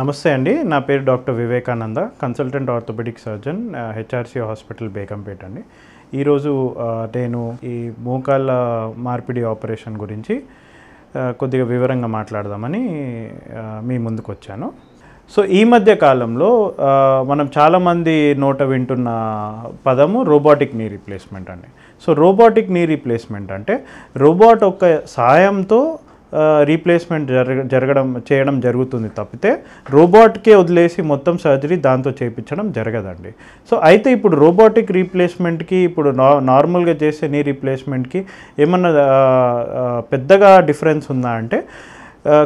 నమస్తే అండి. నా పేరు doctor Vivekananda, consultant orthopaedic surgeon, HRC hospital Begumpet అండి. ఈరోజు నేను ఈ మోకాళ్ళ మార్పిడి ఆపరేషన్ గురించి కొద్దిగా వివరంగా మాట్లాడదామని మీ ముందుకు వచ్చాను. సో ఈ మధ్య కాలంలో మనం చాలామంది నోట వింటున్న పదము రోబోటిక్ నీ రీప్లేస్మెంట్ అండి. సో రోబోటిక్ నీ రీప్లేస్మెంట్ అంటే రోబోట్ యొక్క సాయంతో రీప్లేస్మెంట్ చేయడం జరుగుతుంది తప్పితే రోబోట్కే వదిలేసి మొత్తం సర్జరీ దాంతో చేయించడం జరగదండి. సో అయితే ఇప్పుడు రోబోటిక్ రీప్లేస్మెంట్కి ఇప్పుడు నార్మల్గా చేసే నీ రీప్లేస్మెంట్కి ఏమన్నా పెద్దగా డిఫరెన్స్ ఉందా అంటే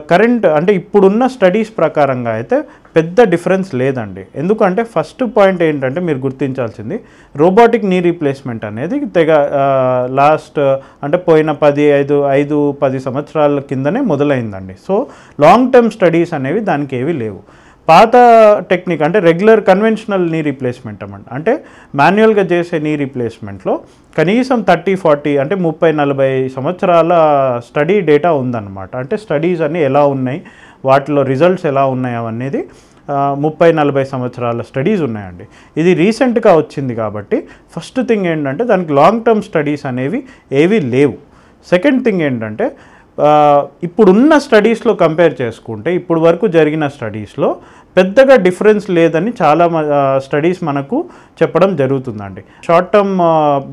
కరెంట్ అంటే ఇప్పుడున్న స్టడీస్ ప్రకారంగా అయితే పెద్ద డిఫరెన్స్ లేదండి. ఎందుకంటే ఫస్ట్ పాయింట్ ఏంటంటే మీరు గుర్తించాల్సింది, రోబోటిక్ నీ రీప్లేస్మెంట్ అనేది లాస్ట్ అంటే పోయిన 10 సంవత్సరాల కిందనే మొదలైందండి. సో లాంగ్ టర్మ్ స్టడీస్ అనేవి దానికి ఏవి లేవు. పాత టెక్నిక్ అంటే రెగ్యులర్ కన్వెన్షనల్ నీ రీప్లేస్మెంట్ అంటే మాన్యువల్గా చేసే నీ రీప్లేస్మెంట్లో కనీసం 30-40 అంటే 30-40 సంవత్సరాల స్టడీ డేటా ఉందన్నమాట. అంటే స్టడీస్ అన్నీ ఎలా ఉన్నాయి, వాటిలో రిజల్ట్స్ ఎలా ఉన్నాయి అనేది 30-40 సంవత్సరాల స్టడీస్ ఉన్నాయండి. ఇది రీసెంట్గా వచ్చింది కాబట్టి ఫస్ట్ థింగ్ ఏంటంటే దానికి లాంగ్ టర్మ్ స్టడీస్ అనేవి ఏవి లేవు. సెకండ్ థింగ్ ఏంటంటే ఇప్పుడున్న స్టడీస్లో కంపేర్ చేసుకుంటే ఇప్పుడు వరకు జరిగిన స్టడీస్లో పెద్దగా డిఫరెన్స్ లేదని చాలా స్టడీస్ మనకు చెప్పడం జరుగుతుందండి. షార్ట్ టర్మ్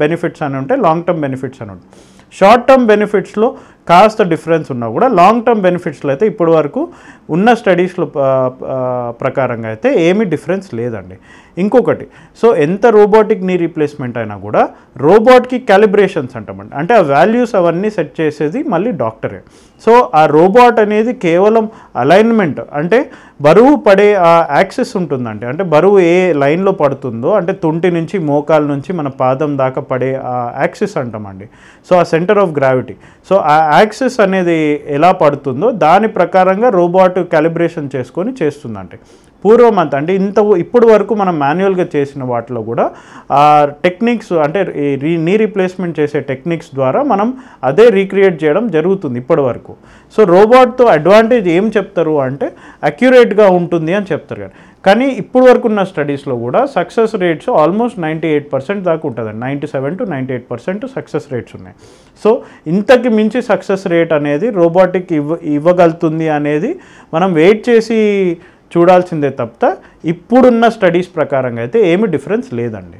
బెనిఫిట్స్ అని ఉంటే లాంగ్ టర్మ్ బెనిఫిట్స్ అని ఉంటాయి. షార్ట్ టర్మ్ బెనిఫిట్స్లో కాస్త డిఫరెన్స్ ఉన్నా కూడా లాంగ్ టర్మ్ బెనిఫిట్స్లో అయితే ఇప్పటి వరకు ఉన్న స్టడీస్లో ప్రకారంగా అయితే ఏమీ డిఫరెన్స్ లేదండి. ఇంకొకటి, సో ఎంత రోబోటిక్ నీ రీప్లేస్మెంట్ అయినా కూడా రోబోట్కి క్యాలిబ్రేషన్స్ అంటామండి. అంటే ఆ వాల్యూస్ అవన్నీ సెట్ చేసేది మళ్ళీ డాక్టరే. సో ఆ రోబోట్ అనేది కేవలం అలైన్మెంట్ అంటే బరువు పడే ఆ యాక్సిస్ ఉంటుందండి. అంటే బరువు ఏ లైన్లో పడుతుందో అంటే తుంటి నుంచి మోకాల నుంచి మన పాదం దాకా పడే ఆ యాక్సిస్ అంటామండి. సో ఆ సెంటర్ ఆఫ్ గ్రావిటీ, సో ఆ యాక్సిస్ అనేది ఎలా పడుతుందో దాని ప్రకారంగా రోబోట్ క్యాలిబ్రేషన్ చేసుకొని చేస్తుందంటే పూర్వం అంతా అంటే ఇప్పుడు వరకు మనం మాన్యువల్గా చేసిన వాటిలో కూడా ఆ టెక్నిక్స్ అంటే నీ రీప్లేస్మెంట్ చేసే టెక్నిక్స్ ద్వారా మనం అదే రీక్రియేట్ చేయడం జరుగుతుంది ఇప్పటి వరకు. సో రోబోట్తో అడ్వాంటేజ్ ఏం చెప్తారు అంటే అక్యురేట్గా ఉంటుంది అని చెప్తారు. కానీ ఇప్పుడు వరకు ఉన్న స్టడీస్లో కూడా సక్సెస్ రేట్స్ ఆల్మోస్ట్ 98% దాకా ఉంటుందండి. 97-98% సక్సెస్ రేట్స్ ఉన్నాయి. సో ఇంతకు మించి సక్సెస్ రేట్ అనేది రోబోటిక్ ఇవ్వగలుగుతుంది అనేది మనం వెయిట్ చేసి చూడాల్సిందే తప్ప ఇప్పుడున్న స్టడీస్ ప్రకారంగా అయితే ఏమి డిఫరెన్స్ లేదండి.